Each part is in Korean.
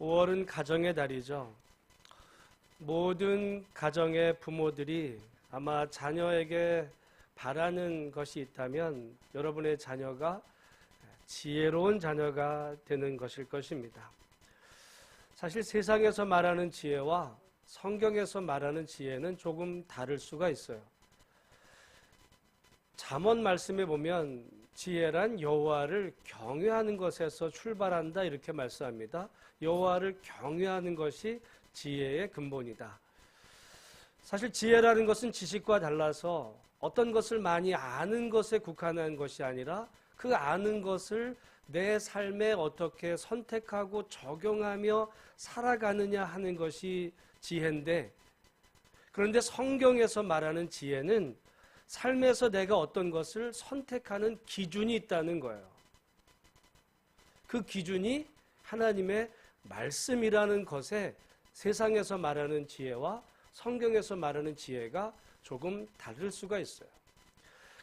5월은 가정의 달이죠. 모든 가정의 부모들이 아마 자녀에게 바라는 것이 있다면 여러분의 자녀가 지혜로운 자녀가 되는 것일 것입니다. 사실 세상에서 말하는 지혜와 성경에서 말하는 지혜는 조금 다를 수가 있어요. 잠언 말씀에 보면 지혜란 여호와를 경외하는 것에서 출발한다 이렇게 말씀합니다. 여호와를 경외하는 것이 지혜의 근본이다. 사실 지혜라는 것은 지식과 달라서 어떤 것을 많이 아는 것에 국한한 것이 아니라 그 아는 것을 내 삶에 어떻게 선택하고 적용하며 살아가느냐 하는 것이 지혜인데, 그런데 성경에서 말하는 지혜는 삶에서 내가 어떤 것을 선택하는 기준이 있다는 거예요. 그 기준이 하나님의 말씀이라는 것에 세상에서 말하는 지혜와 성경에서 말하는 지혜가 조금 다를 수가 있어요.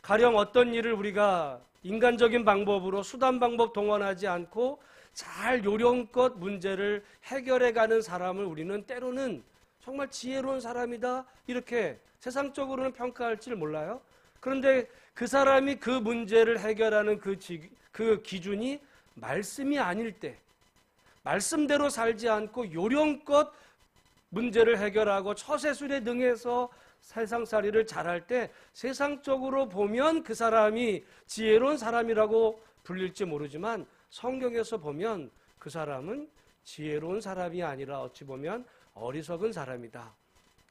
가령 어떤 일을 우리가 인간적인 방법으로 수단 방법 동원하지 않고 잘 요령껏 문제를 해결해가는 사람을 우리는 때로는 정말 지혜로운 사람이다 이렇게 세상적으로는 평가할지 몰라요. 그런데 그 사람이 그 문제를 해결하는 그 기준이 말씀이 아닐 때, 말씀대로 살지 않고 요령껏 문제를 해결하고 처세술에 능해서 세상살이를 잘할 때 세상적으로 보면 그 사람이 지혜로운 사람이라고 불릴지 모르지만 성경에서 보면 그 사람은 지혜로운 사람이 아니라 어찌 보면 어리석은 사람이다.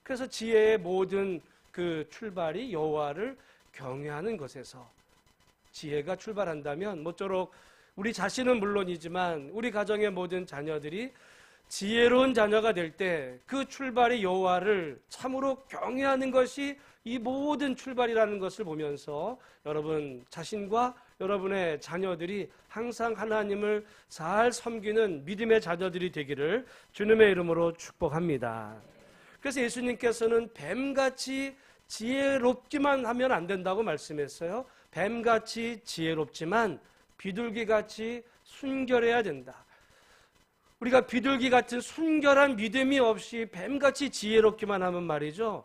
그래서 지혜의 모든 그 출발이 여호와를 경외하는 것에서 지혜가 출발한다면 모쪼록 우리 자신은 물론이지만 우리 가정의 모든 자녀들이 지혜로운 자녀가 될 때 그 출발이 여호와를 참으로 경외하는 것이 이 모든 출발이라는 것을 보면서 여러분 자신과 여러분의 자녀들이 항상 하나님을 잘 섬기는 믿음의 자녀들이 되기를 주님의 이름으로 축복합니다. 그래서 예수님께서는 뱀같이 지혜롭기만 하면 안 된다고 말씀했어요. 뱀같이 지혜롭지만 비둘기같이 순결해야 된다. 우리가 비둘기 같은 순결한 믿음이 없이 뱀같이 지혜롭기만 하면 말이죠,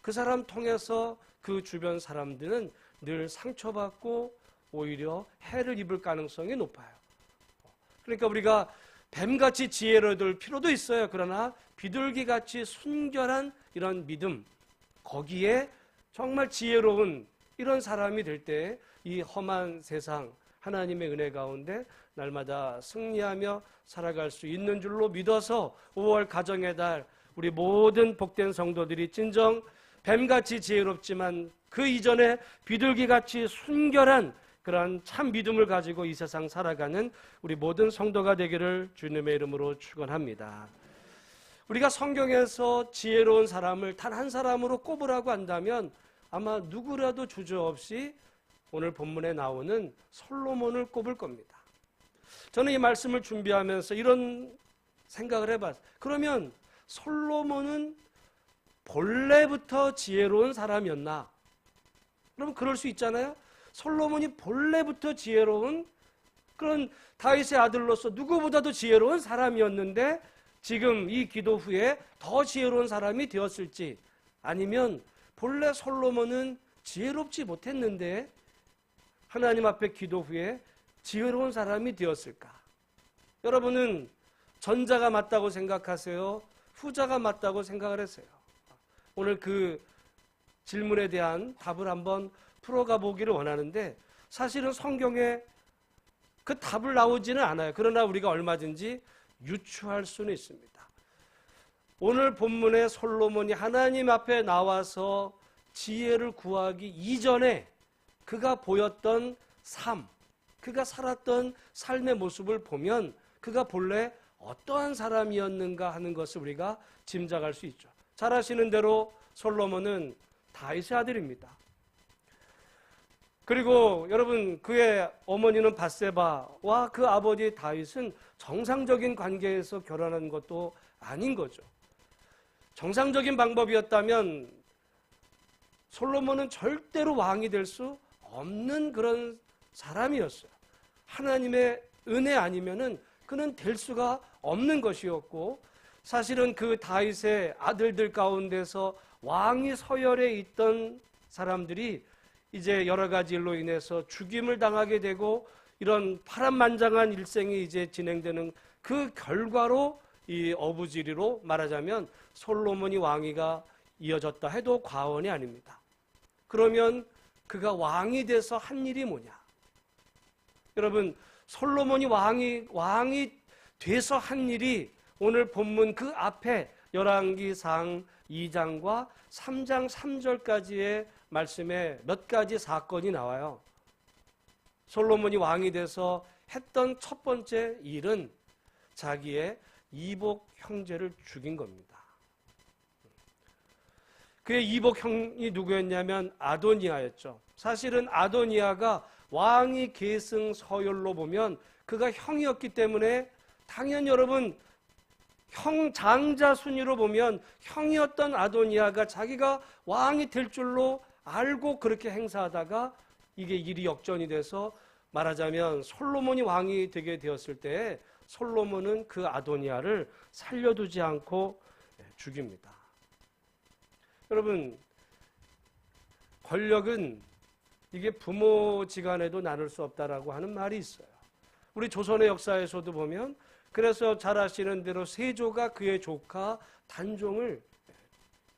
그 사람 통해서 그 주변 사람들은 늘 상처받고 오히려 해를 입을 가능성이 높아요. 그러니까 우리가 뱀같이 지혜로울 필요도 있어요. 그러나 비둘기같이 순결한 이런 믿음, 거기에 정말 지혜로운 이런 사람이 될 때 이 험한 세상 하나님의 은혜 가운데 날마다 승리하며 살아갈 수 있는 줄로 믿어서 5월 가정의 달 우리 모든 복된 성도들이 진정 뱀같이 지혜롭지만 그 이전에 비둘기같이 순결한 그러한 참 믿음을 가지고 이 세상 살아가는 우리 모든 성도가 되기를 주님의 이름으로 축원합니다. 우리가 성경에서 지혜로운 사람을 단 한 사람으로 꼽으라고 한다면 아마 누구라도 주저없이 오늘 본문에 나오는 솔로몬을 꼽을 겁니다. 저는 이 말씀을 준비하면서 이런 생각을 해봤어요. 그러면 솔로몬은 본래부터 지혜로운 사람이었나? 그럼 그럴 수 있잖아요. 솔로몬이 본래부터 지혜로운 그런 다윗의 아들로서 누구보다도 지혜로운 사람이었는데 지금 이 기도 후에 더 지혜로운 사람이 되었을지, 아니면 본래 솔로몬은 지혜롭지 못했는데 하나님 앞에 기도 후에 지혜로운 사람이 되었을까? 여러분은 전자가 맞다고 생각하세요? 후자가 맞다고 생각을 했어요? 오늘 그 질문에 대한 답을 한번 풀어가 보기를 원하는데 사실은 성경에 그 답을 나오지는 않아요. 그러나 우리가 얼마든지 유추할 수는 있습니다. 오늘 본문의 솔로몬이 하나님 앞에 나와서 지혜를 구하기 이전에 그가 보였던 삶, 그가 살았던 삶의 모습을 보면 그가 본래 어떠한 사람이었는가 하는 것을 우리가 짐작할 수 있죠. 잘 아시는 대로 솔로몬은 다윗의 아들입니다. 그리고 여러분 그의 어머니는 밧세바와 그 아버지 다윗은 정상적인 관계에서 결혼한 것도 아닌 거죠. 정상적인 방법이었다면 솔로몬은 절대로 왕이 될 수 없는 그런 사람이었어요. 하나님의 은혜 아니면은 그는 될 수가 없는 것이었고, 사실은 그 다윗의 아들들 가운데서 왕이 서열에 있던 사람들이 이제 여러 가지 일로 인해서 죽임을 당하게 되고 이런 파란만장한 일생이 이제 진행되는 그 결과로 이 어부지리로 말하자면 솔로몬이 왕위가 이어졌다 해도 과언이 아닙니다. 그러면 그가 왕이 돼서 한 일이 뭐냐? 여러분, 솔로몬이 왕이 돼서 한 일이 오늘 본문 그 앞에 열왕기상 2장과 3장 3절까지의 말씀에 몇 가지 사건이 나와요. 솔로몬이 왕이 돼서 했던 첫 번째 일은 자기의 이복 형제를 죽인 겁니다. 그의 이복 형이 누구였냐면 아도니아였죠. 사실은 아도니아가 왕위 계승 서열로 보면 그가 형이었기 때문에 당연히 여러분 형 장자 순위로 보면 형이었던 아도니아가 자기가 왕이 될 줄로 알고 그렇게 행사하다가 이게 일이 역전이 돼서 말하자면 솔로몬이 왕이 되게 되었을 때 솔로몬은 그 아도니아를 살려두지 않고 죽입니다. 여러분, 권력은 이게 부모지간에도 나눌 수 없다라고 하는 말이 있어요. 우리 조선의 역사에서도 보면 그래서 잘 아시는 대로 세조가 그의 조카 단종을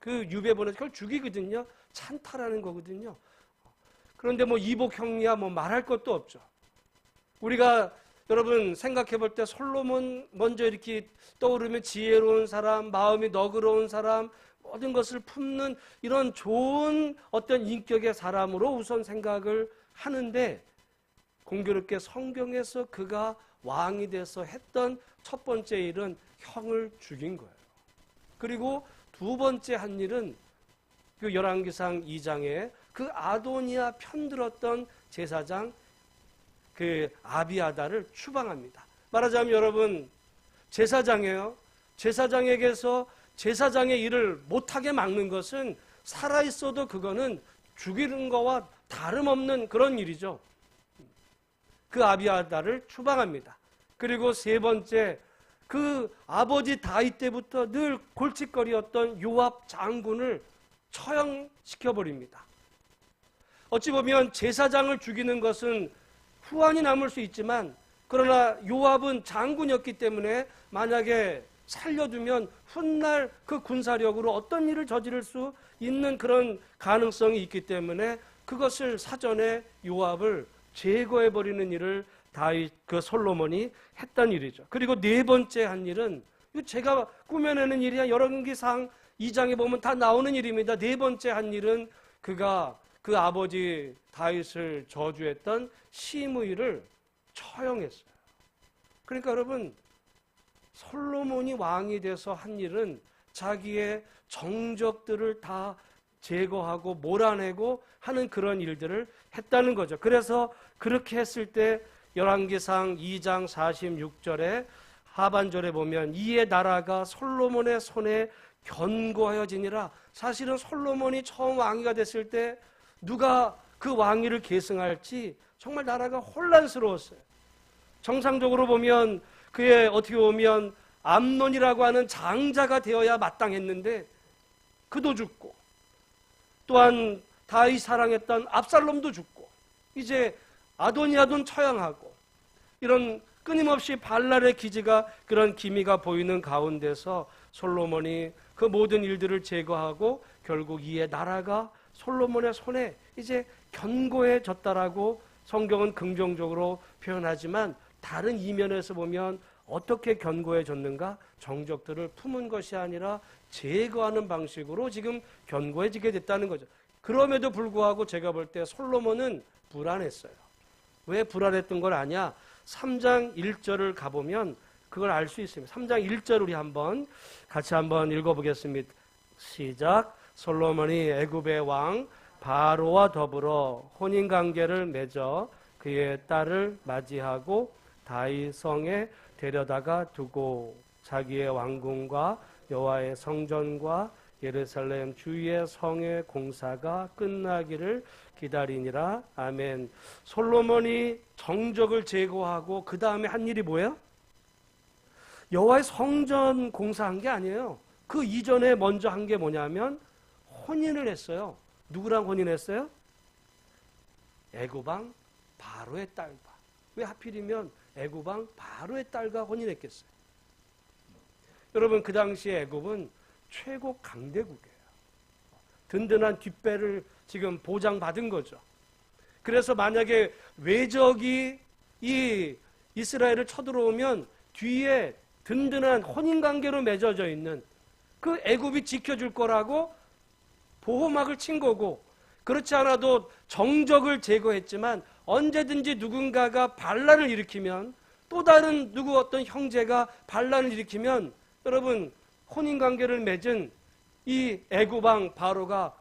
그 유배 보내서 그걸 죽이거든요. 찬탈하는 거거든요. 그런데 뭐 이복형이야 뭐 말할 것도 없죠. 우리가 여러분 생각해 볼 때 솔로몬 먼저 이렇게 떠오르면 지혜로운 사람, 마음이 너그러운 사람, 모든 것을 품는 이런 좋은 어떤 인격의 사람으로 우선 생각을 하는데 공교롭게 성경에서 그가 왕이 돼서 했던 첫 번째 일은 형을 죽인 거예요. 그리고 두 번째 한 일은 그 열왕기상 2장에 그 아도니아 편들었던 제사장 그 아비아다를 추방합니다. 말하자면 여러분 제사장이에요. 제사장에게서 제사장의 일을 못하게 막는 것은 살아있어도 그거는 죽이는 거와 다름없는 그런 일이죠. 그 아비아다를 추방합니다. 그리고 세 번째 그 아버지 다윗 때부터 늘 골칫거리였던 요압 장군을 처형시켜버립니다. 어찌 보면 제사장을 죽이는 것은 후환이 남을 수 있지만 그러나 요압은 장군이었기 때문에 만약에 살려두면 훗날 그 군사력으로 어떤 일을 저지를 수 있는 그런 가능성이 있기 때문에 그것을 사전에 요압을 제거해버리는 일을 다윗 그 솔로몬이 했던 일이죠. 그리고 네 번째 한 일은 이거 제가 꾸며내는 일이야. 열왕기상 2장에 보면 다 나오는 일입니다. 네 번째 한 일은 그가 그 아버지 다윗을 저주했던 시므이를 처형했어요. 그러니까 여러분 솔로몬이 왕이 돼서 한 일은 자기의 정적들을 다 제거하고 몰아내고 하는 그런 일들을 했다는 거죠. 그래서 그렇게 했을 때 열왕기상 2장 46절에 하반절에 보면 이에 나라가 솔로몬의 손에 견고하여지니라. 사실은 솔로몬이 처음 왕위가 됐을 때 누가 그 왕위를 계승할지 정말 나라가 혼란스러웠어요. 정상적으로 보면 그의 어떻게 보면 암논이라고 하는 장자가 되어야 마땅했는데 그도 죽고 또한 다윗 사랑했던 압살롬도 죽고 이제 아도니아도 처형하고 이런 끊임없이 발랄의 기지가 그런 기미가 보이는 가운데서 솔로몬이 그 모든 일들을 제거하고 결국 이에 나라가 솔로몬의 손에 이제 견고해졌다라고 성경은 긍정적으로 표현하지만 다른 이면에서 보면 어떻게 견고해졌는가? 정적들을 품은 것이 아니라 제거하는 방식으로 지금 견고해지게 됐다는 거죠. 그럼에도 불구하고 제가 볼 때 솔로몬은 불안했어요. 왜 불안했던 걸 아냐? 3장 1절을 가보면 그걸 알 수 있습니다. 3장 1절 우리 같이 한번 읽어보겠습니다. 시작. 솔로몬이 애굽의 왕 바로와 더불어 혼인관계를 맺어 그의 딸을 맞이하고 다윗 성에 데려다가 두고 자기의 왕궁과 여호와의 성전과 예루살렘 주위의 성의 공사가 끝나기를 기다리니라. 아멘. 솔로몬이 정적을 제거하고 그 다음에 한 일이 뭐예요? 여호와의 성전 공사한 게 아니에요. 그 이전에 먼저 한 게 뭐냐면 혼인을 했어요. 누구랑 혼인했어요? 애굽 왕 바로의 딸과. 왜 하필이면 애굽 왕 바로의 딸과 혼인했겠어요? 여러분, 그 당시에 애굽은 최고 강대국이에요. 든든한 뒷배를 지금 보장받은 거죠. 그래서 만약에 외적이 이 이스라엘을 쳐들어오면 뒤에 든든한 혼인관계로 맺어져 있는 그 애굽이 지켜줄 거라고 보호막을 친 거고, 그렇지 않아도 정적을 제거했지만 언제든지 누군가가 반란을 일으키면, 또 다른 누구 어떤 형제가 반란을 일으키면 여러분, 혼인관계를 맺은 이 애굽 왕 바로가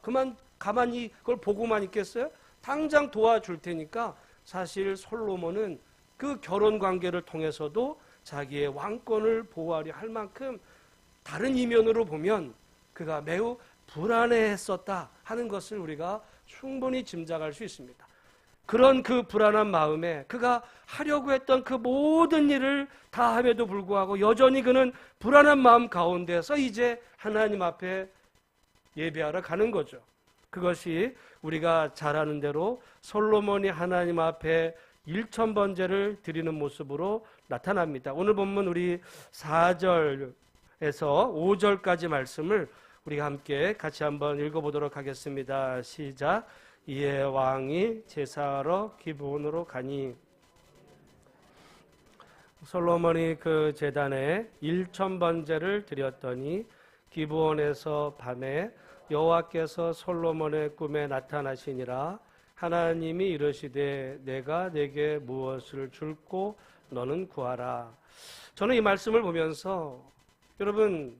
가만히 그걸 보고만 있겠어요? 당장 도와줄 테니까 사실 솔로몬은 그 결혼관계를 통해서도 자기의 왕권을 보호하려 할 만큼 다른 이면으로 보면 그가 매우 불안해했었다 하는 것을 우리가 충분히 짐작할 수 있습니다. 그런 그 불안한 마음에 그가 하려고 했던 그 모든 일을 다 함에도 불구하고 여전히 그는 불안한 마음 가운데서 이제 하나님 앞에 예배하러 가는 거죠. 그것이 우리가 잘 아는 대로 솔로몬이 하나님 앞에 1000번제를 드리는 모습으로 나타납니다. 오늘 본문 우리 4절에서 5절까지 말씀을 우리가 함께 같이 한번 읽어보도록 하겠습니다. 시작. 이에 왕이 제사하러 기브온으로 가니, 솔로몬이 그 제단에 1000번제를 드렸더니 기브온에서 밤에 여호와께서 솔로몬의 꿈에 나타나시니라. 하나님이 이르시되 내가 내게 무엇을 줄고 너는 구하라. 저는 이 말씀을 보면서 여러분,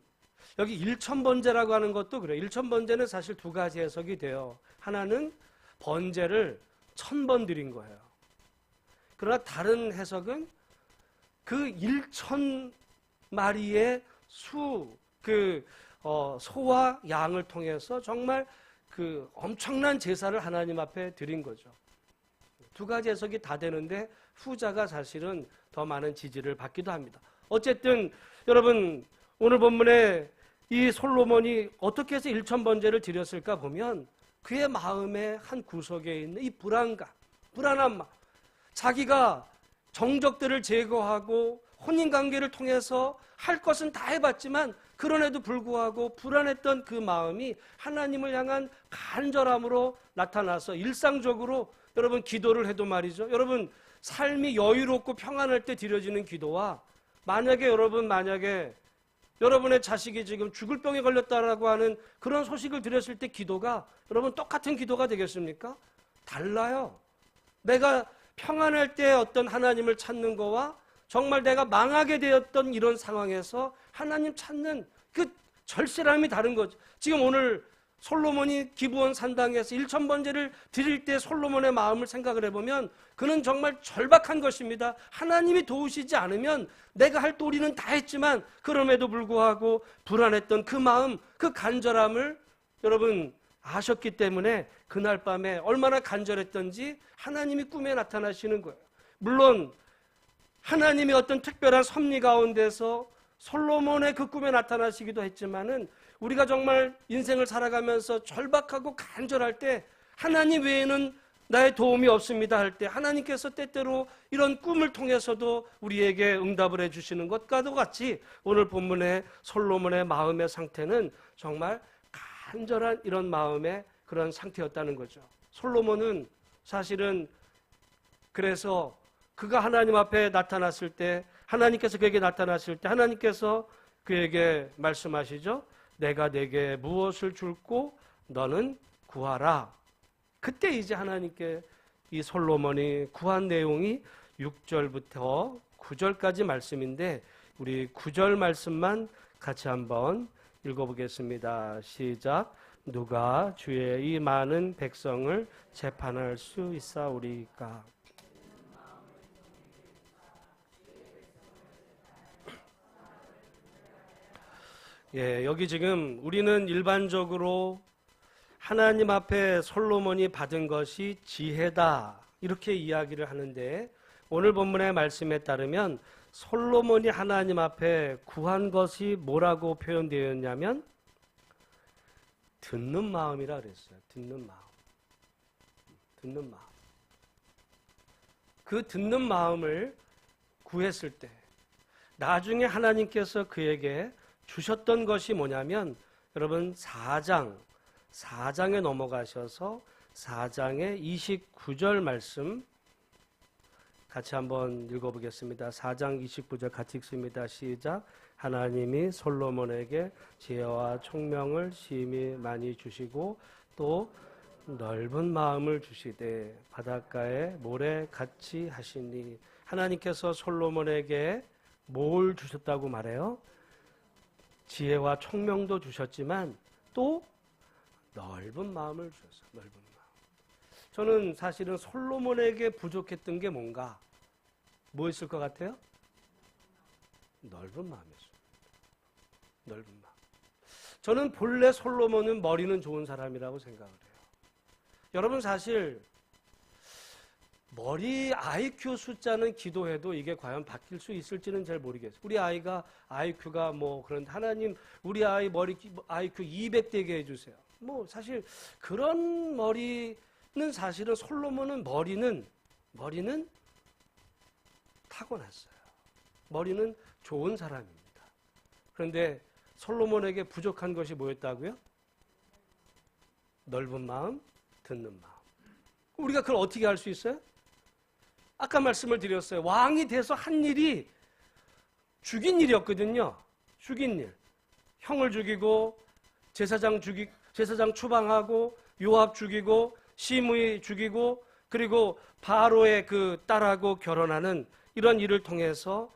여기 1000번제라고 하는 것도 그래요. 1000번제는 사실 두 가지 해석이 돼요. 하나는 번제를 1000번 드린 거예요. 그러나 다른 해석은 그 1000마리의 소와 양을 통해서 정말 그 엄청난 제사를 하나님 앞에 드린 거죠. 두 가지 해석이 다 되는데 후자가 사실은 더 많은 지지를 받기도 합니다. 어쨌든 여러분, 오늘 본문에 이 솔로몬이 어떻게 해서 1000번제를 드렸을까 보면 그의 마음의 한 구석에 있는 이 불안한 마음, 자기가 정적들을 제거하고 혼인관계를 통해서 할 것은 다 해봤지만 그럼에도 불구하고 불안했던 그 마음이 하나님을 향한 간절함으로 나타나서 일상적으로 여러분 기도를 해도 말이죠. 여러분, 삶이 여유롭고 평안할 때 드려지는 기도와 만약에 여러분의 자식이 지금 죽을 병에 걸렸다라고 하는 그런 소식을 들었을 때 기도가 여러분 똑같은 기도가 되겠습니까? 달라요. 내가 평안할 때 어떤 하나님을 찾는 거와 정말 내가 망하게 되었던 이런 상황에서 하나님 찾는 그 절실함이 다른 거죠. 지금 오늘 솔로몬이 기브온 산당에서 1000번제를 드릴 때 솔로몬의 마음을 생각을 해보면 그는 정말 절박한 것입니다. 하나님이 도우시지 않으면 내가 할 도리는 다 했지만 그럼에도 불구하고 불안했던 그 마음, 그 간절함을 여러분 아셨기 때문에 그날 밤에 얼마나 간절했던지 하나님이 꿈에 나타나시는 거예요. 물론 하나님의 어떤 특별한 섭리 가운데서 솔로몬의 그 꿈에 나타나시기도 했지만은 우리가 정말 인생을 살아가면서 절박하고 간절할 때 하나님 외에는 나의 도움이 없습니다 할 때 하나님께서 때때로 이런 꿈을 통해서도 우리에게 응답을 해주시는 것과도 같이 오늘 본문의 솔로몬의 마음의 상태는 정말 간절한 이런 마음의 그런 상태였다는 거죠. 솔로몬은 사실은 그래서 그가 하나님 앞에 나타났을 때, 하나님께서 그에게 나타났을 때 하나님께서 그에게 말씀하시죠. 내가 내게 무엇을 줄고 너는 구하라. 그때 이제 하나님께 이 솔로몬이 구한 내용이 6절부터 9절까지 말씀인데 우리 9절 말씀만 같이 한번 읽어보겠습니다. 시작. 누가 주의 이 많은 백성을 재판할 수 있사오리까. 여기 지금 우리는 일반적으로 하나님 앞에 솔로몬이 받은 것이 지혜다 이렇게 이야기를 하는데 오늘 본문의 말씀에 따르면 솔로몬이 하나님 앞에 구한 것이 뭐라고 표현되어 있냐면 듣는 마음이라 그랬어요. 듣는 마음. 듣는 마음. 그 듣는 마음을 구했을 때 나중에 하나님께서 그에게 주셨던 것이 뭐냐면 여러분 4장에 넘어가셔서 4장의 29절 말씀 같이 한번 읽어보겠습니다. 4장 29절 같이 읽습니다. 시작. 하나님이 솔로몬에게 지혜와 총명을 심히 많이 주시고 또 넓은 마음을 주시되 바닷가에 모래같이 하시니 하나님께서 솔로몬에게 뭘 주셨다고 말해요? 지혜와 총명도 주셨지만 또 넓은 마음을 주셨어요. 넓은 마음. 저는 사실은 솔로몬에게 부족했던 게 뭔가? 뭐였을 것 같아요? 넓은 마음이었어요. 넓은 마음. 저는 본래 솔로몬은 머리는 좋은 사람이라고 생각을 해요. 여러분 사실 머리 IQ 숫자는 기도해도 이게 과연 바뀔 수 있을지는 잘 모르겠어요. 우리 아이가 IQ가 뭐 그런데 하나님 우리 아이 머리 IQ 200 되게 해주세요. 뭐 사실 그런 머리는 사실은 솔로몬은 머리는 타고났어요. 머리는 좋은 사람입니다. 그런데 솔로몬에게 부족한 것이 뭐였다고요? 넓은 마음, 듣는 마음. 우리가 그걸 어떻게 할 수 있어요? 아까 말씀을 드렸어요. 왕이 돼서 한 일이 죽인 일이었거든요. 죽인 일. 형을 죽이고 제사장 추방하고 요압 죽이고 시므이 죽이고 그리고 바로의 그 딸하고 결혼하는 이런 일을 통해서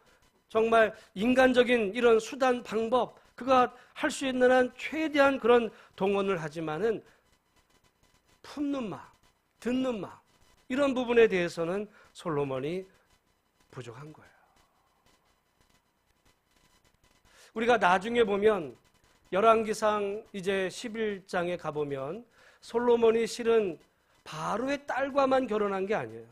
정말 인간적인 이런 수단 방법 그가 할 수 있는 한 최대한 그런 동원을 하지만은 품는 마음, 듣는 마음 이런 부분에 대해서는 솔로몬이 부족한 거예요. 우리가 나중에 보면 열왕기상 이제 11장에 가보면 솔로몬이 실은 바로의 딸과만 결혼한 게 아니에요.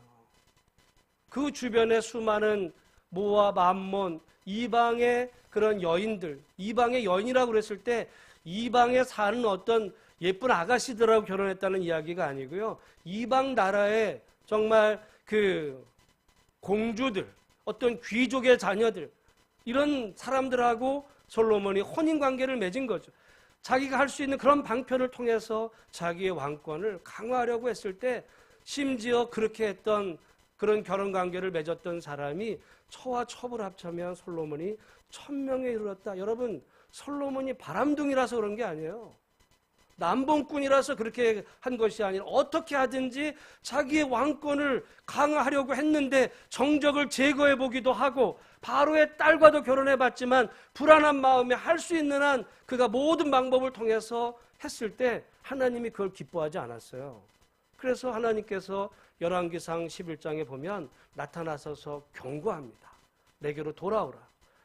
그 주변에 수많은 모압, 암몬, 이방의 그런 여인들, 이방의 여인이라고 그랬을 때 이방에 사는 어떤 예쁜 아가씨들하고 결혼했다는 이야기가 아니고요. 이방 나라의 정말 그 공주들, 어떤 귀족의 자녀들 이런 사람들하고 솔로몬이 혼인관계를 맺은 거죠. 자기가 할 수 있는 그런 방편을 통해서 자기의 왕권을 강화하려고 했을 때 심지어 그렇게 했던 그런 결혼관계를 맺었던 사람이 처와 첩을 합치면 솔로몬이 1000명에 이르렀다. 여러분 솔로몬이 바람둥이라서 그런 게 아니에요. 남봉꾼이라서 그렇게 한 것이 아니라 어떻게 하든지 자기의 왕권을 강화하려고 했는데 정적을 제거해 보기도 하고 바로의 딸과도 결혼해 봤지만 불안한 마음에 할 수 있는 한 그가 모든 방법을 통해서 했을 때 하나님이 그걸 기뻐하지 않았어요. 그래서 하나님께서 열왕기상 11장에 보면 나타나셔서 경고합니다. 내게로 돌아오라.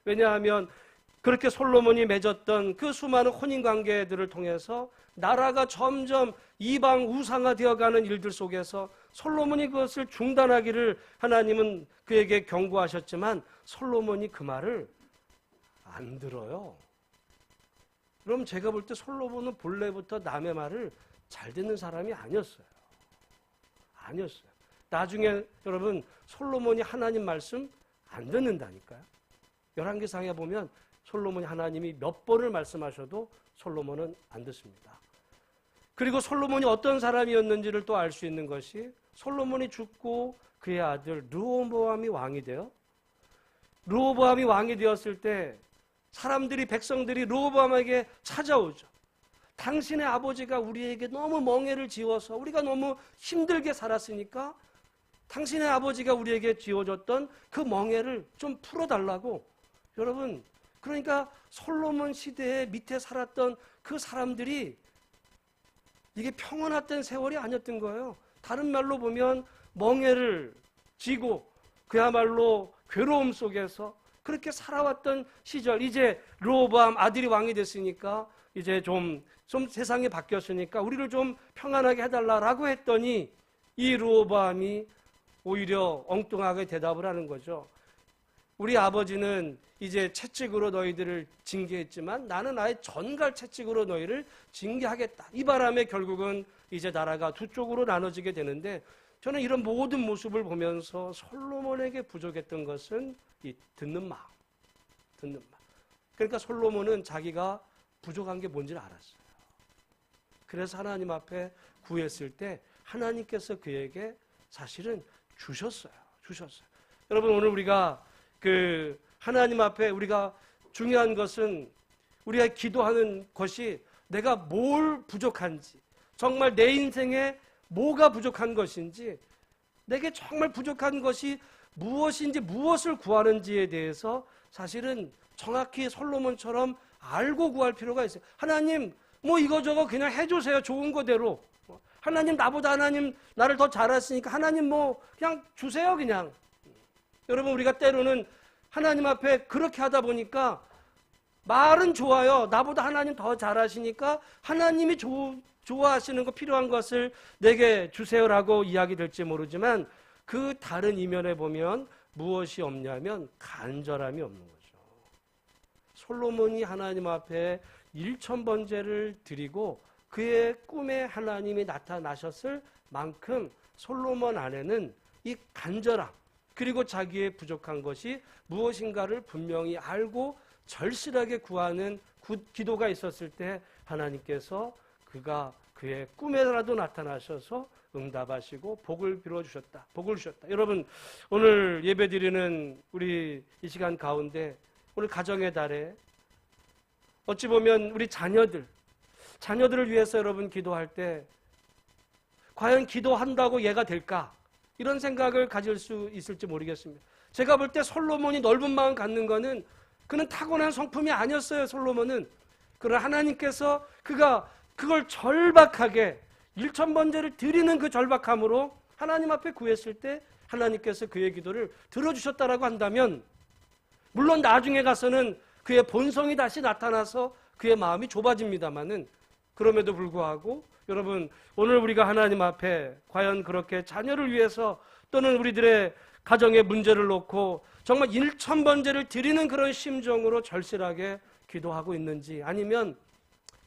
왜냐하면 그렇게 솔로몬이 맺었던 그 수많은 혼인관계들을 통해서 나라가 점점 이방 우상화되어가는 일들 속에서 솔로몬이 그것을 중단하기를 하나님은 그에게 경고하셨지만 솔로몬이 그 말을 안 들어요. 그럼 제가 볼 때 솔로몬은 본래부터 남의 말을 잘 듣는 사람이 아니었어요. 아니었어요. 나중에 여러분 솔로몬이 하나님 말씀 안 듣는다니까요. 열왕기상에 보면 솔로몬이 하나님이 몇 번을 말씀하셔도 솔로몬은 안 듣습니다. 그리고 솔로몬이 어떤 사람이었는지를 또 알 수 있는 것이 솔로몬이 죽고 그의 아들 르호보암이 왕이 돼요. 르호보암이 왕이 되었을 때 사람들이 백성들이 르호보암에게 찾아오죠. 당신의 아버지가 우리에게 너무 멍해를 지어서 우리가 너무 힘들게 살았으니까 당신의 아버지가 우리에게 지어줬던 그 멍해를 좀 풀어달라고. 여러분 그러니까 솔로몬 시대에 밑에 살았던 그 사람들이 이게 평온했던 세월이 아니었던 거예요. 다른 말로 보면 멍해를 지고 그야말로 괴로움 속에서 그렇게 살아왔던 시절. 이제 르호보암 아들이 왕이 됐으니까 이제 좀 세상이 바뀌었으니까 우리를 좀 평안하게 해달라고 했더니 이 르호보암이 오히려 엉뚱하게 대답을 하는 거죠. 우리 아버지는 이제 채찍으로 너희들을 징계했지만 나는 아예 전갈 채찍으로 너희를 징계하겠다. 이 바람에 결국은 이제 나라가 두 쪽으로 나눠지게 되는데, 저는 이런 모든 모습을 보면서 솔로몬에게 부족했던 것은 이 듣는 마음. 그러니까 솔로몬은 자기가 부족한 게 뭔지를 알았어요. 그래서 하나님 앞에 구했을 때 하나님께서 그에게 사실은 주셨어요. 여러분, 오늘 우리가 하나님 앞에 우리가 중요한 것은 우리가 기도하는 것이 내가 뭘 부족한지, 정말 내 인생에 뭐가 부족한 것인지, 내게 정말 부족한 것이 무엇인지, 무엇을 구하는지에 대해서 사실은 정확히 솔로몬처럼 알고 구할 필요가 있어요. 하나님, 뭐 이거저거 그냥 해주세요. 좋은 거대로. 하나님, 하나님 나를 더 잘하시니까 하나님 뭐 그냥 주세요, 그냥. 여러분, 우리가 때로는 하나님 앞에 그렇게 하다 보니까 말은 좋아요. 나보다 하나님 더 잘하시니까 하나님이 좋아하시는 거, 필요한 것을 내게 주세요라고 이야기 될지 모르지만, 그 다른 이면에 보면 무엇이 없냐면 간절함이 없는 거죠. 솔로몬이 하나님 앞에 1000번제를 드리고 그의 꿈에 하나님이 나타나셨을 만큼 솔로몬 안에는 이 간절함, 그리고 자기의 부족한 것이 무엇인가를 분명히 알고 절실하게 구하는 기도가 있었을 때 하나님께서 그의 꿈에라도 나타나셔서 응답하시고 복을 빌어주셨다. 복을 주셨다. 여러분, 오늘 예배드리는 우리 이 시간 가운데 오늘 가정의 달에 어찌 보면 우리 자녀들을 위해서 여러분 기도할 때 과연 기도한다고 얘가 될까? 이런 생각을 가질 수 있을지 모르겠습니다. 제가 볼 때 솔로몬이 넓은 마음 갖는 거는 그는 타고난 성품이 아니었어요. 솔로몬은. 그러나 하나님께서 그걸 절박하게 1000번제를 드리는 그 절박함으로 하나님 앞에 구했을 때 하나님께서 그의 기도를 들어주셨다라고 한다면, 물론 나중에 가서는 그의 본성이 다시 나타나서 그의 마음이 좁아집니다마는, 그럼에도 불구하고 여러분, 오늘 우리가 하나님 앞에 과연 그렇게 자녀를 위해서 또는 우리들의 가정의 문제를 놓고 정말 1000번제를 드리는 그런 심정으로 절실하게 기도하고 있는지, 아니면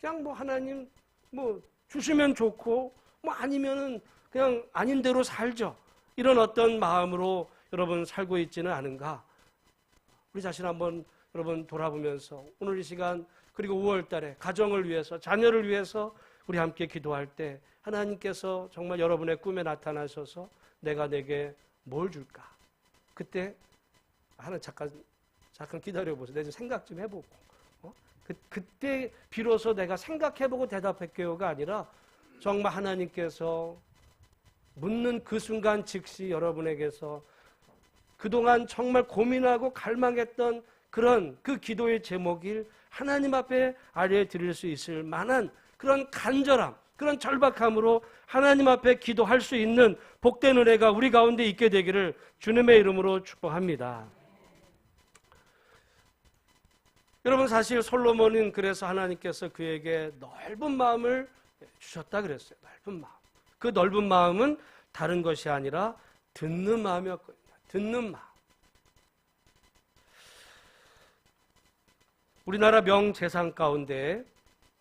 그냥 뭐 하나님 뭐 주시면 좋고 뭐 아니면은 그냥 아닌 대로 살죠, 이런 어떤 마음으로 여러분 살고 있지는 않은가? 우리 자신 한번 여러분 돌아보면서 오늘 이 시간, 그리고 5월 달에 가정을 위해서, 자녀를 위해서 우리 함께 기도할 때 하나님께서 정말 여러분의 꿈에 나타나셔서 내가 내게 뭘 줄까? 그때 잠깐 기다려보세요. 내가 생각 좀 해보고 그때 비로소 내가 생각해보고 대답할게요가 아니라 정말 하나님께서 묻는 그 순간 즉시 여러분에게서 그동안 정말 고민하고 갈망했던 그런 그 기도의 제목을 하나님 앞에 알려드릴 수 있을 만한 그런 간절함, 그런 절박함으로 하나님 앞에 기도할 수 있는 복된 은혜가 우리 가운데 있게 되기를 주님의 이름으로 축복합니다. 여러분, 사실 솔로몬은 그래서 하나님께서 그에게 넓은 마음을 주셨다 그랬어요. 넓은 마음. 그 넓은 마음은 다른 것이 아니라 듣는 마음이었거든요. 듣는 마음. 우리나라 명재상 가운데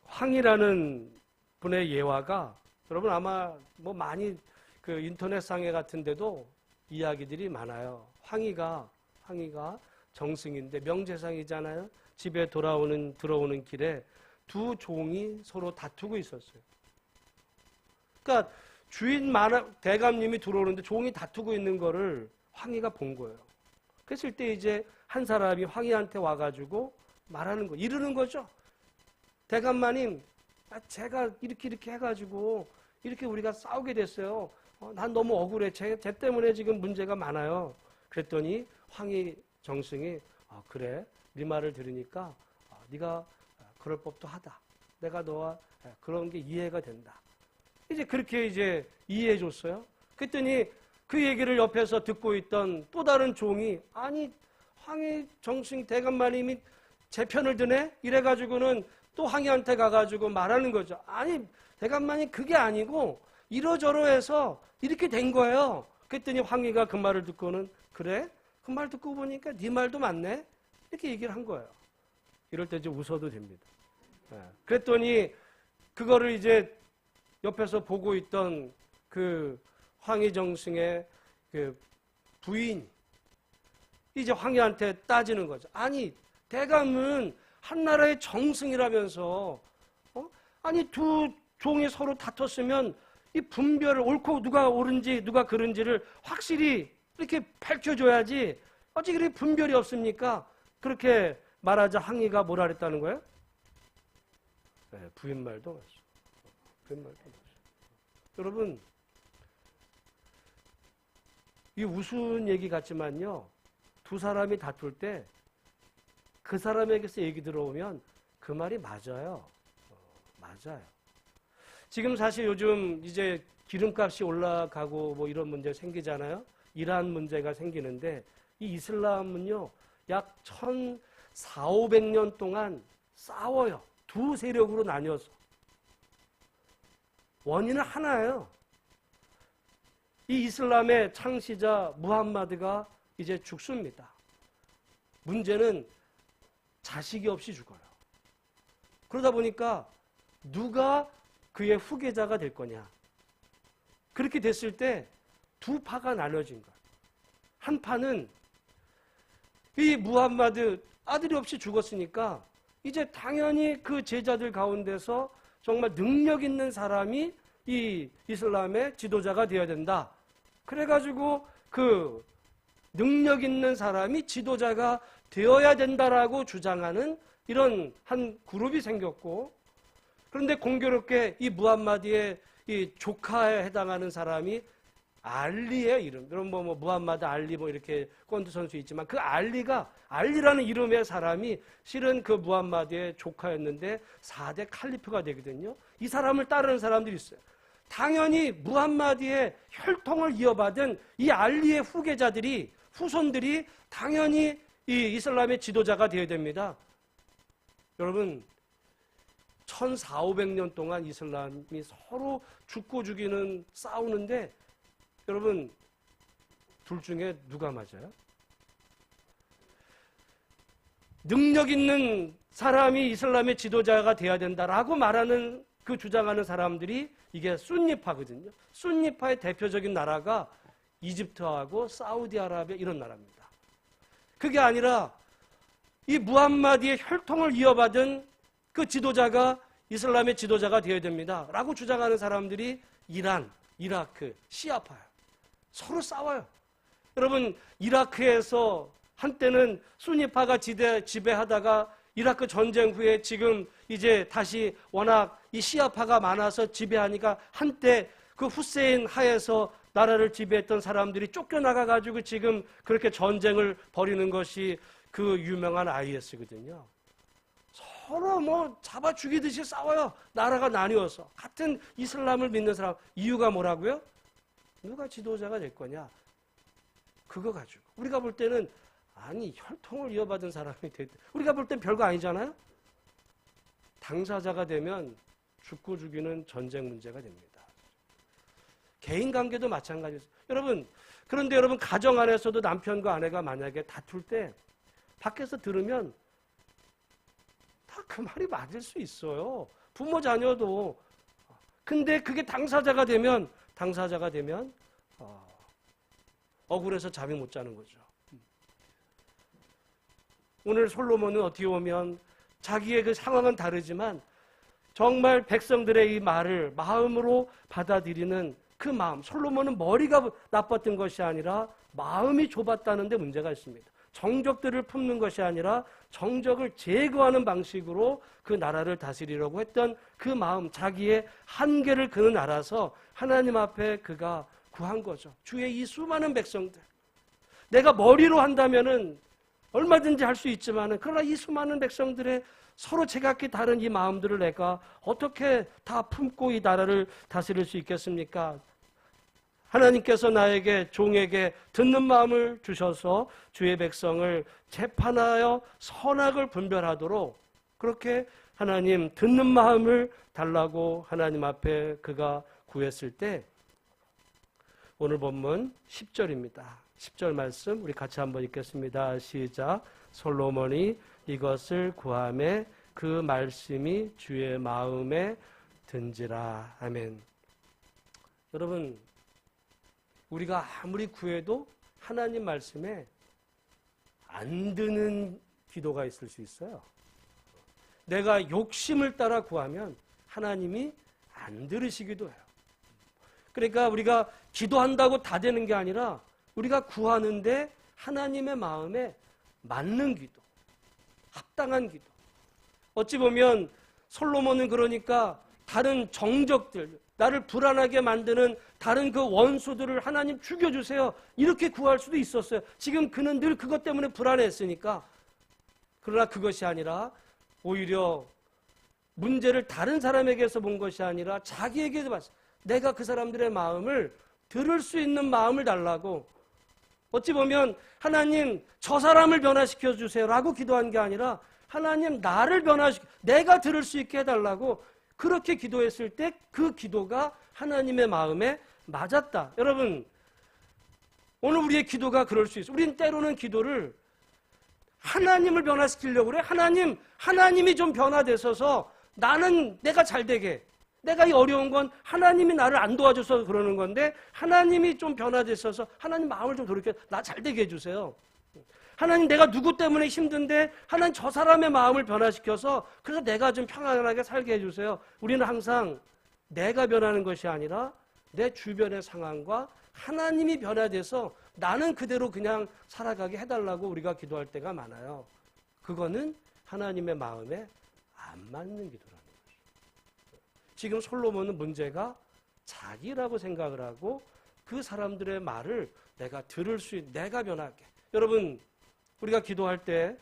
황이라는 분의 예화가 여러분 아마 뭐 많이 그 인터넷상에 같은 데도 이야기들이 많아요. 황이가 정승인데 명재상이잖아요. 집에 들어오는 길에 두 종이 서로 다투고 있었어요. 그러니까 대감님이 들어오는데 종이 다투고 있는 거를 황이가 본 거예요. 그랬을 때 이제 한 사람이 황이한테 와가지고 말하는 거, 이러는 거죠. 대감마님, 제가 이렇게 해가지고 이렇게 우리가 싸우게 됐어요. 난 너무 억울해. 쟤 때문에 지금 문제가 많아요. 그랬더니 황이 정승이 그래, 네 말을 들으니까 네가 그럴 법도 하다. 내가 너와 그런 게 이해가 된다. 이제 그렇게 이제 이해해 줬어요. 그랬더니 그 얘기를 옆에서 듣고 있던 또 다른 종이, 아니 황이 정승 대감마님이 제 편을 드네? 이래가지고는 또 황희한테 가가지고 말하는 거죠. 아니 대감마님, 그게 아니고 이러저러해서 이렇게 된 거예요. 그랬더니 황희가 그 말을 듣고는 그래? 그 말 듣고 보니까 네 말도 맞네? 이렇게 얘기를 한 거예요. 이럴 때 이제 웃어도 됩니다. 그랬더니 그거를 이제 옆에서 보고 있던 그 황희정승의 그 부인 이제 황희한테 따지는 거죠. 아니 대감은 한나라의 정승이라면서 아니 두 종이 서로 다퉜으면 이 분별을 옳고 누가 옳은지 누가 그른지를 확실히 이렇게 밝혀줘야지 어찌 그렇게 분별이 없습니까? 그렇게 말하자 황희가 뭐라 그랬다는 거예요? 네, 부인 말도 맞죠. 부인 말도 맞죠. 여러분 이 우스운 얘기 같지만요. 두 사람이 다툴 때 그 사람에게서 얘기 들어오면 그 말이 맞아요. 맞아요. 지금 사실 요즘 이제 기름값이 올라가고 뭐 이런 문제 생기잖아요. 이란 문제가 생기는데 이 이슬람은요. 약 1,400~500년 동안 싸워요. 두 세력으로 나뉘어서. 원인은 하나예요. 이 이슬람의 창시자 무함마드가 이제 죽습니다. 문제는 자식이 없이 죽어요. 그러다 보니까 누가 그의 후계자가 될 거냐. 그렇게 됐을 때 두 파가 나눠진 거예요. 한 파는 이 무함마드 아들이 없이 죽었으니까 이제 당연히 그 제자들 가운데서 정말 능력 있는 사람이 이 이슬람의 지도자가 되어야 된다. 그래가지고 그 능력 있는 사람이 지도자가 되어야 된다라고 주장하는 이런 한 그룹이 생겼고, 그런데 공교롭게 이 무함마드의 이 조카에 해당하는 사람이 알리의 이름. 여러분 뭐 무함마드 알리 뭐 이렇게 권투 선수 있지만 그 알리라는 이름의 사람이 실은 그 무함마드의 조카였는데 4대 칼리프가 되거든요. 이 사람을 따르는 사람들이 있어요. 당연히 무함마드의 혈통을 이어받은 이 알리의 후손들이 당연히 이 이슬람의 지도자가 되어야 됩니다. 여러분 1,400~500년 동안 이슬람이 서로 죽고 죽이는 싸우는데 여러분 둘 중에 누가 맞아요? 능력 있는 사람이 이슬람의 지도자가 돼야 된다라고 말하는 그 주장하는 사람들이 이게 순니파거든요. 순니파의 대표적인 나라가 이집트하고 사우디아라비아 이런 나라입니다. 그게 아니라 이 무함마드의 혈통을 이어받은 그 지도자가 이슬람의 지도자가 되어야 됩니다. 라고 주장하는 사람들이 이란, 이라크, 시아파예요. 서로 싸워요. 여러분 이라크에서 한때는 순니파가 지배하다가 이라크 전쟁 후에 지금 이제 다시 워낙 이 시아파가 많아서 지배하니까 한때 그 후세인 하에서 나라를 지배했던 사람들이 쫓겨나가가지고 지금 그렇게 전쟁을 벌이는 것이 그 유명한 IS거든요. 서로 뭐 잡아 죽이듯이 싸워요. 나라가 나뉘어서. 같은 이슬람을 믿는 사람. 이유가 뭐라고요? 누가 지도자가 될 거냐? 그거 가지고. 우리가 볼 때는 아니 혈통을 이어받은 사람이 됐다. 우리가 볼 땐 별거 아니잖아요. 당사자가 되면 죽고 죽이는 전쟁 문제가 됩니다. 개인 관계도 마찬가지예요. 그런데 여러분 가정 안에서도 남편과 아내가 만약에 다툴 때 밖에서 들으면 다 그 말이 맞을 수 있어요. 부모 자녀도. 근데 그게 당사자가 되면 억울해서 잠이 못 자는 거죠. 오늘 솔로몬은 어떻게 보면 자기의 그 상황은 다르지만 정말 백성들의 이 말을 마음으로 받아들이는 그 마음. 솔로몬은 머리가 나빴던 것이 아니라 마음이 좁았다는 데 문제가 있습니다. 정적들을 품는 것이 아니라 정적을 제거하는 방식으로 그 나라를 다스리려고 했던 그 마음, 자기의 한계를 그는 알아서 하나님 앞에 그가 구한 거죠. 주의 이 수많은 백성들. 내가 머리로 한다면은 얼마든지 할 수 있지만은 그러나 이 수많은 백성들의 서로 제각기 다른 이 마음들을 내가 어떻게 다 품고 이 나라를 다스릴 수 있겠습니까? 하나님께서 나에게 종에게 듣는 마음을 주셔서 주의 백성을 재판하여 선악을 분별하도록 그렇게 하나님 듣는 마음을 달라고 하나님 앞에 그가 구했을 때 오늘 본문 10절입니다. 10절 말씀 우리 같이 한번 읽겠습니다. 시작. 솔로몬이 이것을 구하매 그 말씀이 주의 마음에 든지라. 아멘. 여러분, 우리가 아무리 구해도 하나님 말씀에 안 드는 기도가 있을 수 있어요. 내가 욕심을 따라 구하면 하나님이 안 들으시기도 해요. 그러니까 우리가 기도한다고 다 되는 게 아니라 우리가 구하는데 하나님의 마음에 맞는 기도, 합당한 기도. 어찌 보면 솔로몬은 그러니까 다른 정적들, 나를 불안하게 만드는 다른 그 원수들을 하나님 죽여주세요, 이렇게 구할 수도 있었어요. 지금 그는 늘 그것 때문에 불안했으니까. 그러나 그것이 아니라 오히려 문제를 다른 사람에게서 본 것이 아니라 자기에게서 봤어요. 내가 그 사람들의 마음을 들을 수 있는 마음을 달라고. 어찌 보면 하나님 저 사람을 변화시켜 주세요라고 기도한 게 아니라 하나님 나를 변화시켜 내가 들을 수 있게 해달라고 그렇게 기도했을 때 그 기도가 하나님의 마음에 맞았다. 여러분, 오늘 우리의 기도가 그럴 수 있어요. 우리는 때로는 기도를 하나님을 변화시키려고 그래. 하나님이 좀 변화되셔서 나는 내가 잘 되게. 내가 이 어려운 건 하나님이 나를 안 도와줘서 그러는 건데 하나님이 좀 변화되셔서 하나님 마음을 좀 돌이켜 나 잘 되게 해주세요. 하나님 내가 누구 때문에 힘든데 하나님 저 사람의 마음을 변화시켜서 그래서 내가 좀 평안하게 살게 해주세요. 우리는 항상 내가 변하는 것이 아니라 내 주변의 상황과 하나님이 변화돼서 나는 그대로 그냥 살아가게 해달라고 우리가 기도할 때가 많아요. 그거는 하나님의 마음에 안 맞는 기도라는 거죠. 지금 솔로몬은 문제가 자기라고 생각을 하고 그 사람들의 말을 내가 들을 수 있는, 내가 변하게. 여러분, 우리가 기도할 때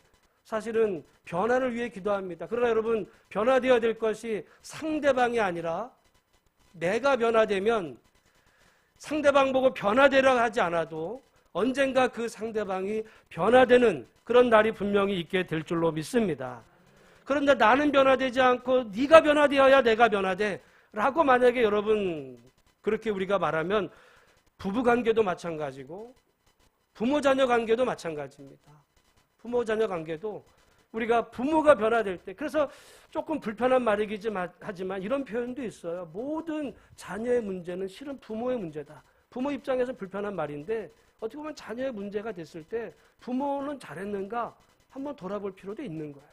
사실은 변화를 위해 기도합니다. 그러나 여러분, 변화되어야 될 것이 상대방이 아니라 내가 변화되면 상대방 보고 변화되려 하지 않아도 언젠가 그 상대방이 변화되는 그런 날이 분명히 있게 될 줄로 믿습니다. 그런데 나는 변화되지 않고 네가 변화되어야 내가 변화돼 라고 만약에 여러분 그렇게 우리가 말하면 부부관계도 마찬가지고 부모자녀 관계도 마찬가지입니다. 부모자녀 관계도 우리가 부모가 변화될 때, 그래서 조금 불편한 말이긴 하지만 이런 표현도 있어요. 모든 자녀의 문제는 실은 부모의 문제다. 부모 입장에서 불편한 말인데 어떻게 보면 자녀의 문제가 됐을 때 부모는 잘했는가 한번 돌아볼 필요도 있는 거예요.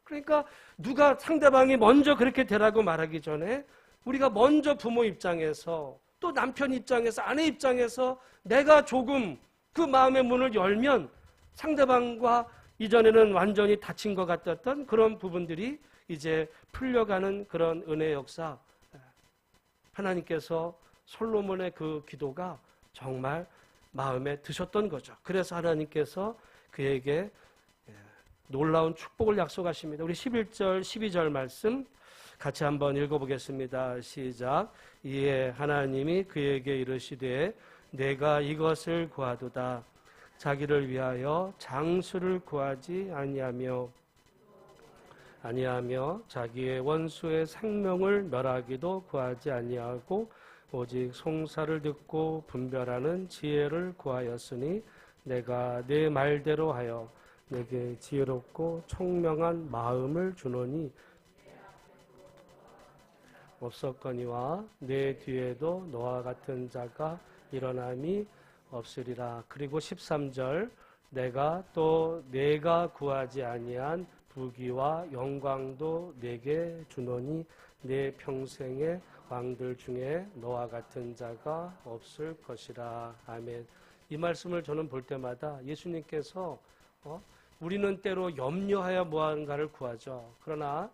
그러니까 누가 상대방이 먼저 그렇게 되라고 말하기 전에 우리가 먼저 부모 입장에서 또 남편 입장에서 아내 입장에서 내가 조금 그 마음의 문을 열면 상대방과 이전에는 완전히 닫힌 것 같았던 그런 부분들이 이제 풀려가는 그런 은혜의 역사. 하나님께서 솔로몬의 그 기도가 정말 마음에 드셨던 거죠. 그래서 하나님께서 그에게 놀라운 축복을 약속하십니다. 우리 11절, 12절 말씀 같이 한번 읽어보겠습니다. 시작. 이에 하나님이 그에게 이르시되 내가 이것을 구하도다. 자기를 위하여 장수를 구하지 아니하며 자기의 원수의 생명을 멸하기도 구하지 아니하고 오직 송사를 듣고 분별하는 지혜를 구하였으니 내가 내 말대로 하여 내게 지혜롭고 총명한 마음을 주노니 없었거니와 내 뒤에도 너와 같은 자가 일어남이 없으리라. 그리고 13절 내가 구하지 아니한 부귀와 영광도 내게 주노니 내 평생의 왕들 중에 너와 같은 자가 없을 것이라. 아멘. 이 말씀을 저는 볼 때마다 예수님께서 우리는 때로 염려하여 무언가를 구하죠. 그러나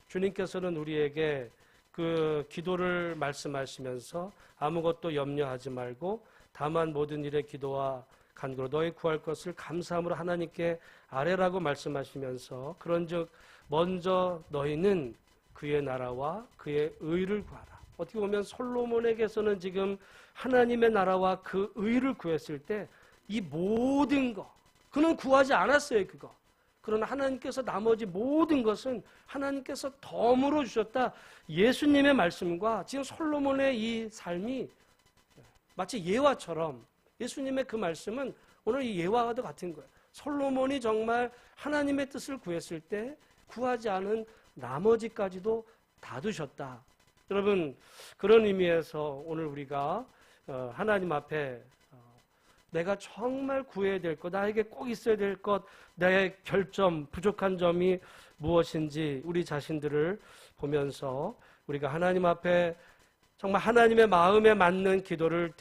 주님께서는 우리에게 그 기도를 말씀하시면서 아무것도 염려하지 말고 다만 모든 일에 기도와 간구로 너희 구할 것을 감사함으로 하나님께 아뢰라고 말씀하시면서 그런즉 먼저 너희는 그의 나라와 그의 의를 구하라. 어떻게 보면 솔로몬에게서는 지금 하나님의 나라와 그 의를 구했을 때 이 모든 것 그는 구하지 않았어요. 그거. 그러나 하나님께서 나머지 모든 것은 하나님께서 덤으로 주셨다. 예수님의 말씀과 지금 솔로몬의 이 삶이 마치 예화처럼 예수님의 그 말씀은 오늘 이 예화와도 같은 거예요. 솔로몬이 정말 하나님의 뜻을 구했을 때 구하지 않은 나머지까지도 다 두셨다. 여러분, 그런 의미에서 오늘 우리가 하나님 앞에 내가 정말 구해야 될 것, 나에게 꼭 있어야 될 것, 내 결점, 부족한 점이 무엇인지 우리 자신들을 보면서 우리가 하나님 앞에 정말 하나님의 마음에 맞는 기도를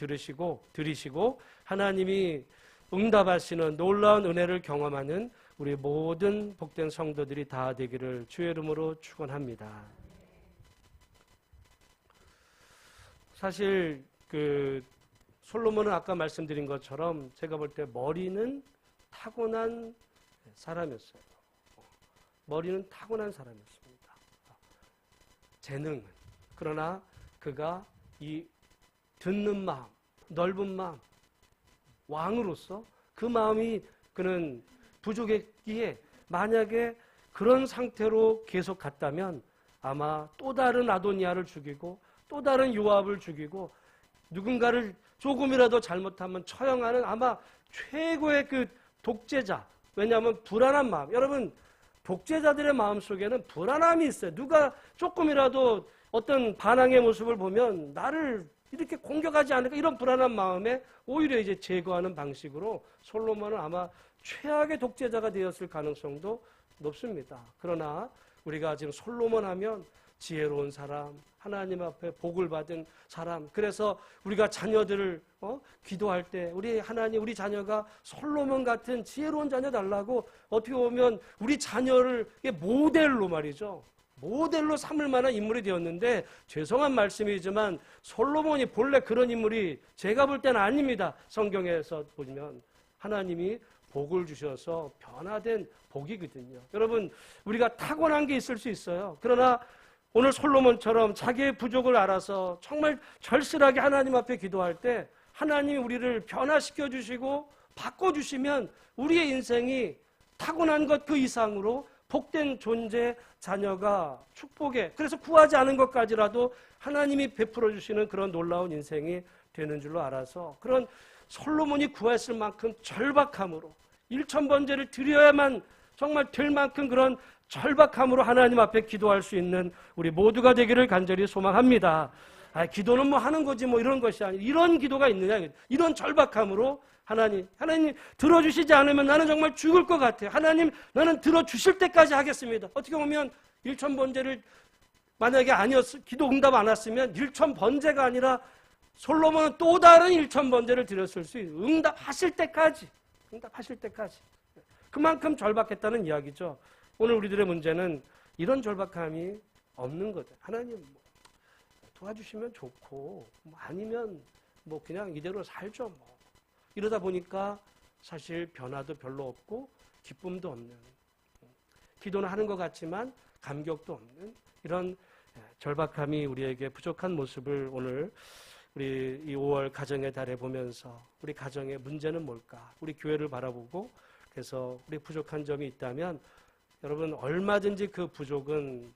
드리시고 하나님이 응답하시는 놀라운 은혜를 경험하는 우리 모든 복된 성도들이 다 되기를 주의 이름으로 축원합니다. 사실 솔로몬은 아까 말씀드린 것처럼 제가 볼 때 머리는 타고난 사람이었어요. 머리는 타고난 사람이었습니다. 재능은. 그러나 그가 이 듣는 마음, 넓은 마음, 왕으로서 그 마음이 그는 부족했기에 만약에 그런 상태로 계속 갔다면 아마 또 다른 아도니아를 죽이고 또 다른 요압을 죽이고 누군가를 조금이라도 잘못하면 처형하는 아마 최고의 그 독재자. 왜냐하면 불안한 마음. 여러분, 독재자들의 마음 속에는 불안함이 있어요. 누가 조금이라도 어떤 반항의 모습을 보면 나를 이렇게 공격하지 않을까 이런 불안한 마음에 오히려 이제 제거하는 방식으로 솔로몬은 아마 최악의 독재자가 되었을 가능성도 높습니다. 그러나 우리가 지금 솔로몬 하면 지혜로운 사람, 하나님 앞에 복을 받은 사람. 그래서 우리가 자녀들을 기도할 때 우리 하나님, 우리 자녀가 솔로몬 같은 지혜로운 자녀 달라고 어떻게 보면 우리 자녀를 모델로 말이죠. 모델로 삼을 만한 인물이 되었는데 죄송한 말씀이지만 솔로몬이 본래 그런 인물이 제가 볼 때는 아닙니다. 성경에서 보면 하나님이 복을 주셔서 변화된 복이거든요. 여러분, 우리가 타고난 게 있을 수 있어요. 그러나 오늘 솔로몬처럼 자기의 부족을 알아서 정말 절실하게 하나님 앞에 기도할 때 하나님이 우리를 변화시켜 주시고 바꿔주시면 우리의 인생이 타고난 것 그 이상으로 복된 존재, 자녀가 축복에, 그래서 구하지 않은 것까지라도 하나님이 베풀어 주시는 그런 놀라운 인생이 되는 줄로 알아서 그런 솔로몬이 구했을 만큼 절박함으로 1,000번제를 드려야만 정말 될 만큼 그런 절박함으로 하나님 앞에 기도할 수 있는 우리 모두가 되기를 간절히 소망합니다. 기도는 뭐 하는 거지 뭐 이런 것이 아니라 이런 기도가 있느냐, 이런 절박함으로 하나님 들어주시지 않으면 나는 정말 죽을 것 같아요. 하나님, 나는 들어주실 때까지 하겠습니다. 어떻게 보면 1,000번제를 만약에 기도 응답 안 왔으면 1,000번제가 아니라 솔로몬은 또 다른 1,000번제를 드렸을 수 있어요. 응답하실 때까지. 그만큼 절박했다는 이야기죠. 오늘 우리들의 문제는 이런 절박함이 없는 거죠. 하나님 도와주시면 좋고 아니면 그냥 이대로 살죠. 이러다 보니까 사실 변화도 별로 없고 기쁨도 없는, 기도는 하는 것 같지만 감격도 없는 이런 절박함이 우리에게 부족한 모습을 오늘 우리 이 5월 가정의 달에 보면서 우리 가정의 문제는 뭘까? 우리 교회를 바라보고 그래서 우리 부족한 점이 있다면 여러분 얼마든지 그 부족은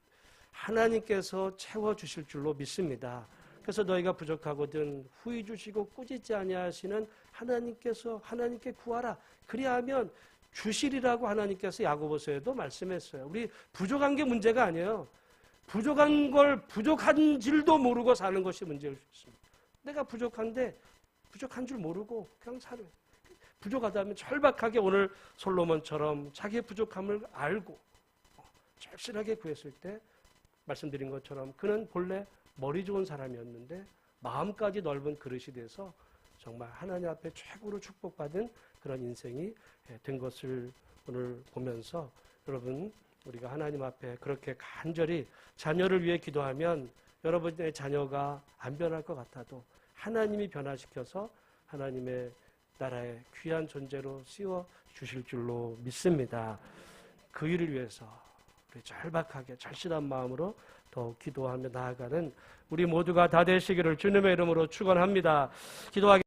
하나님께서 채워주실 줄로 믿습니다. 그래서 너희가 부족하거든 후히 주시고 꾸짖지 아니하시는 하나님께 구하라. 그리하면 주시리라고 하나님께서 야고보서에도 말씀했어요. 우리 부족한 게 문제가 아니에요. 부족한 걸 부족한 줄도 모르고 사는 것이 문제일 수 있습니다. 내가 부족한데 부족한 줄 모르고 그냥 사는, 부족하다면 절박하게 오늘 솔로몬처럼 자기의 부족함을 알고 절실하게 구했을 때 말씀드린 것처럼 그는 본래 머리 좋은 사람이었는데 마음까지 넓은 그릇이 돼서 정말 하나님 앞에 최고로 축복받은 그런 인생이 된 것을 오늘 보면서 여러분 우리가 하나님 앞에 그렇게 간절히 자녀를 위해 기도하면 여러분의 자녀가 안 변할 것 같아도 하나님이 변화시켜서 하나님의 나라의 귀한 존재로 씌워 주실 줄로 믿습니다. 그 일을 위해서 우리 절박하게 절실한 마음으로 더욱 기도하며 나아가는 우리 모두가 다 되시기를 주님의 이름으로 축원합니다. 기도하기